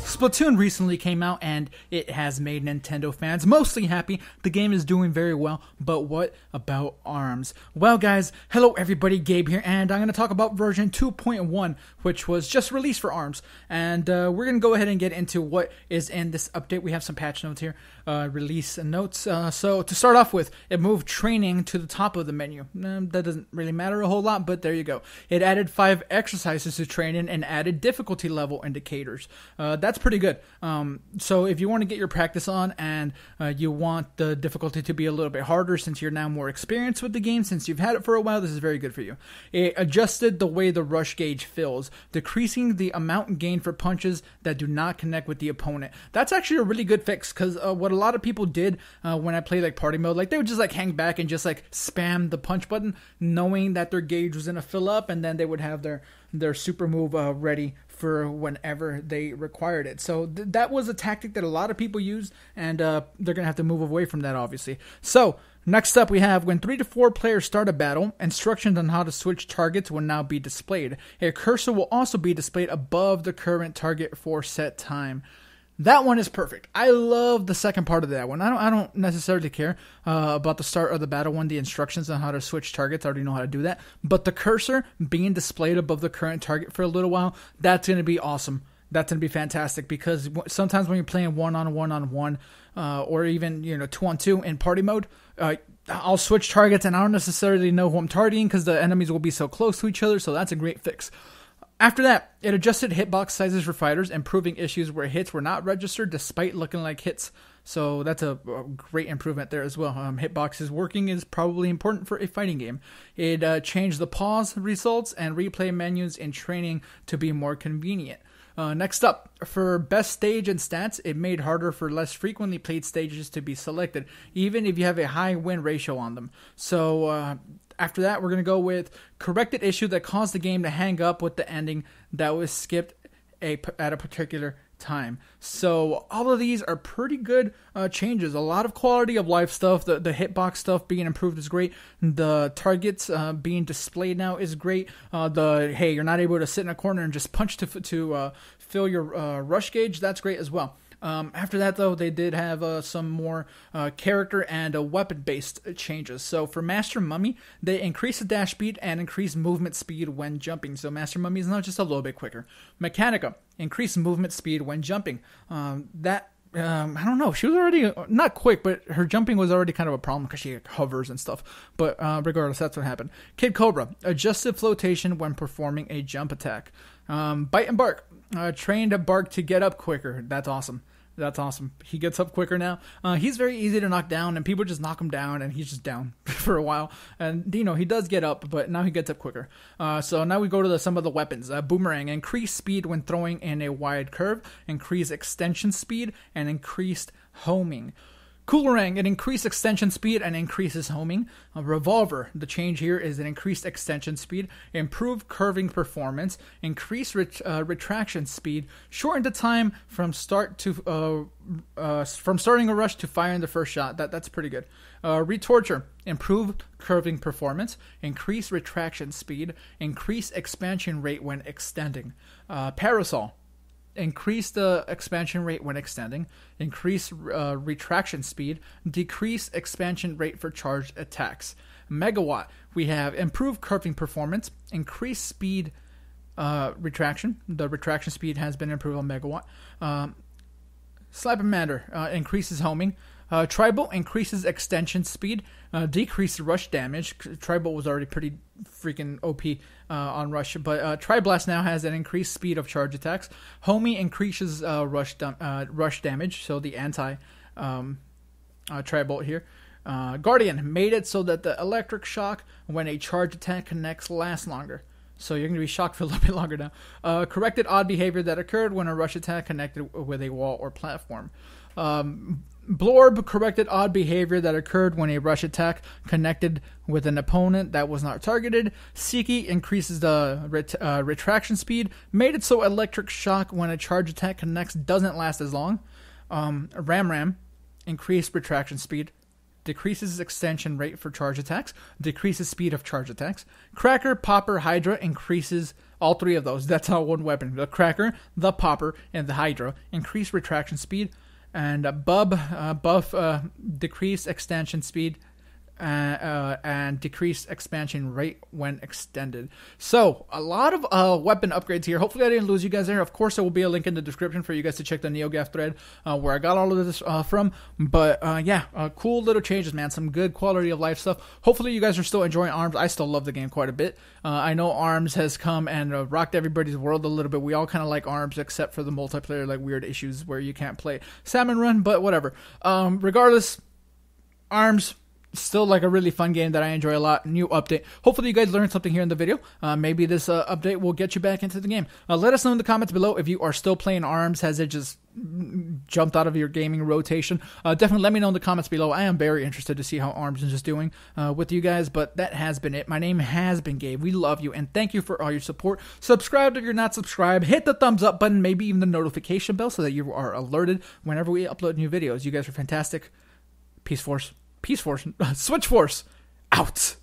Splatoon recently came out and it has made Nintendo fans mostly happy. The game is doing very well, but what about ARMS? Well guys, hello everybody, Gabe here, and I'm going to talk about version 2.1, which was just released for ARMS. And we're going to go ahead and get into what is in this update. We have some patch notes here, release notes. So to start off with, it moved training to the top of the menu. That doesn't really matter a whole lot, but there you go. It added 5 exercises to training and added difficulty level indicators. That's pretty good. So if you want to get your practice on and you want the difficulty to be a little bit harder since you're now more experienced with the game, since you've had it for a while, this is very good for you. It adjusted the way the rush gauge fills, decreasing the amount gained for punches that do not connect with the opponent. That's actually a really good fix, because what a lot of people did when I played like party mode, like they would just like hang back and just like spam the punch button, knowing that their gauge was going to fill up, and then they would have their super move ready for whenever they required it. So that was a tactic that a lot of people use, and they're going to have to move away from that, obviously. So next up we have, when 3 to 4 players start a battle, instructions on how to switch targets will now be displayed. A cursor will also be displayed above the current target for set time. That one is perfect. I love the second part of that one. I don't necessarily care about the start of the battle one, the instructions on how to switch targets. I already know how to do that. But the cursor being displayed above the current target for a little while, that's going to be awesome. That's going to be fantastic, because sometimes when you're playing one-on-one, or even 2-on-2 in party mode, I'll switch targets and I don't necessarily know who I'm targeting because the enemies will be so close to each other. So that's a great fix. After that, it adjusted hitbox sizes for fighters, improving issues where hits were not registered despite looking like hits. So that's a great improvement there as well. Hitboxes working is probably important for a fighting game. It changed the pause results and replay menus in training to be more convenient. Next up, for best stage and stats, it made harder for less frequently played stages to be selected, even if you have a high win ratio on them. So after that, we're going to go with corrected issue that caused the game to hang up with the ending that was skipped at a particular time. So all of these are pretty good changes. A lot of quality of life stuff. The hitbox stuff being improved is great. The targets being displayed now is great. Hey, you're not able to sit in a corner and just punch to fill your rush gauge. That's great as well. After that, though, they did have some more character and weapon-based changes. So for Master Mummy, they increased the dash speed and increased movement speed when jumping. So Master Mummy is now just a little bit quicker. Mechanica, increased movement speed when jumping. I don't know. She was already not quick, but her jumping was already kind of a problem because she hovers and stuff. But regardless, that's what happened. Kid Cobra, adjusted flotation when performing a jump attack. Bite and Bark, trained Bark to get up quicker. That's awesome. That's awesome. He gets up quicker now. He's very easy to knock down, and people just knock him down, and he's just down for a while. And, he does get up, but now he gets up quicker. So now we go to some of the weapons. Boomerang, increased speed when throwing in a wide curve, increased extension speed, and increased homing. Coolerang, it increased extension speed and increases homing. Revolver, the change here is an increased extension speed, improved curving performance, increased retraction speed, shortened the time from starting a rush to firing the first shot. That's pretty good. Retorture, improved curving performance, increased retraction speed, increased expansion rate when extending. Parasol, increase the expansion rate when extending, increase retraction speed, decrease expansion rate for charged attacks. Megawatt, we have improved curving performance, increased speed retraction. The retraction speed has been improved on Megawatt. Slapamander, increases homing. Tribal, increases extension speed, decreases rush damage. Tribal was already pretty freaking OP on rush, but Triblast now has an increased speed of charge attacks. Homie increases rush damage, so the anti Tribolt here. Guardian made it so that the electric shock when a charge attack connects lasts longer. So you're going to be shocked for a little bit longer now. Corrected odd behavior that occurred when a rush attack connected with a wall or platform. Blorb corrected odd behavior that occurred when a rush attack connected with an opponent that was not targeted. Seiki increases the retraction speed, made it so electric shock when a charge attack connects doesn't last as long. Ram increased retraction speed. decreases extension rate for charge attacks, decreases speed of charge attacks. Cracker, Popper, Hydra increases all three of those. That's all one weapon. The Cracker, the Popper, and the Hydra increase retraction speed. And buff decrease extension speed and decrease expansion rate when extended. So a lot of weapon upgrades here. Hopefully I didn't lose you guys there. Of course, there will be a link in the description for you guys to check the NeoGAF thread where I got all of this from. But cool little changes, man. Some good quality of life stuff. Hopefully you guys are still enjoying ARMS. I still love the game quite a bit. I know ARMS has come and rocked everybody's world a little bit. We all kind of like ARMS except for the multiplayer like weird issues where you can't play Salmon Run, but whatever. Regardless, ARMS still like a really fun game that I enjoy a lot. New update. Hopefully you guys learned something here in the video. Maybe this update will get you back into the game. Let us know in the comments below if you are still playing ARMS. Has it just jumped out of your gaming rotation? Definitely let me know in the comments below. I am very interested to see how ARMS is just doing with you guys. But that has been it. My name has been Gabe. We love you and thank you for all your support. Subscribe if you're not subscribed. Hit the thumbs up button, maybe even the notification bell so that you are alerted whenever we upload new videos. You guys are fantastic. Peace Force. Switch Force, out.